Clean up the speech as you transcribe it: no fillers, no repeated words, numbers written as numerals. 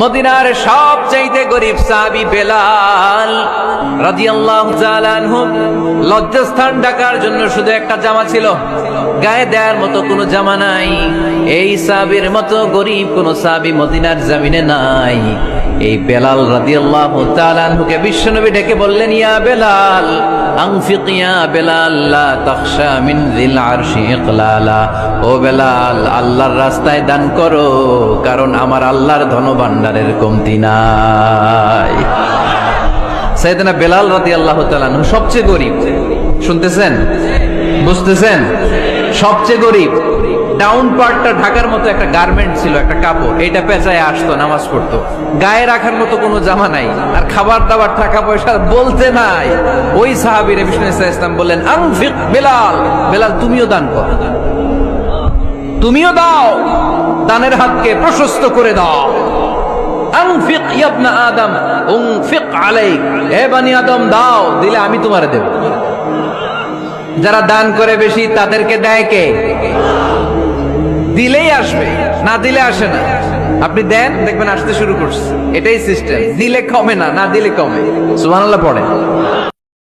মদিনার সবচাইতে গরিব সাহাবী বেলাল রাদিয়াল্লাহু তাআলা আনহু লজ্জাস্থান ঢাকার জন্য শুধু একটা জামা ছিল, গায়ে দেওয়ার মতো কোনো জামা নাই। এই সাহাবীর মতো গরিব কোন সাহাবী মদিনার জমিনে নাই। এই বেলাল রাদিয়াল্লাহু তাআলা আনহুকে বিশ্বনবী ডেকে বললেন, ইয়া বেলাল আনফিক ইয়া বেলাল লা তাখশা মিন যিল আরশি ইকলালা। ও বেলাল, আল্লাহর রাস্তায় দান করো, কারণ আমার আল্লাহর ধনভাণ্ডারের কমতি নাই। সাইয়েদনা বেলাল রাদিয়াল্লাহু তাআলা আনহু সবচেয়ে গরিব। শুনতেছেন, বুঝতেছেন? সবচেয়ে গরিব। ডাউন পার্টটা ঢাকার মতো একটা গার্মেন্ট ছিল, একটা কাপড়, এটা পেঁচায় আসতো, নামাজ পড়তো। গায়ে রাখার মতো কোনো জামা নাই, আর খাবার দাবার টাকা পয়সা বলতে নাই। ওই সাহাবীর বিষ্ণু ইসলাম বললেন, আনফিক বেলাল, বেলাল তুমিও দান করো, তুমিও দাও, দানের হাতকে প্রশস্ত করে দাও। আনফিক ইয়া ইবনা আদম উনফিক আলাইক, হে বনি আদম দাও, দিলে আমি তোমারে দেব। যারা দান করে বেশি তাদেরকে দেয় কে? দিলেই আসবে, না দিলে আসে না। আপনি দেন, দেখবেন আসতে শুরু করছে। এটাই সিস্টেম। দিলে কমে না, না দিলে কমে। সুবহানাল্লাহ পড়ে।